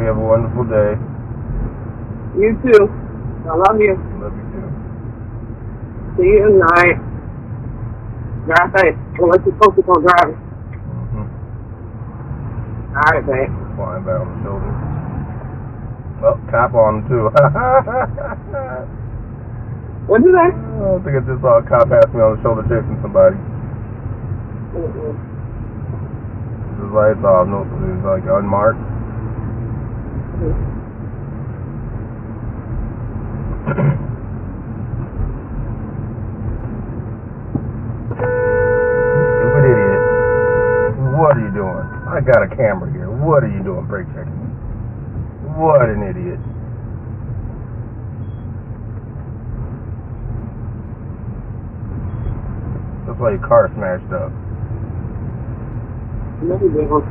have a wonderful day. You too. I love you. Love you too. See you tonight. Drive safe. Unless you're focused on driving. Alright, babe. Flying back on the shoulder. Oh, cop on him too. What'd you say? I think I just saw a cop pass me on the shoulder chasing somebody. His lights off. No, it's like unmarked. Stupid idiot. What are you doing? I got a camera here. What are you doing brake checking? What an idiot. That's why your car smashed up. Maybe they were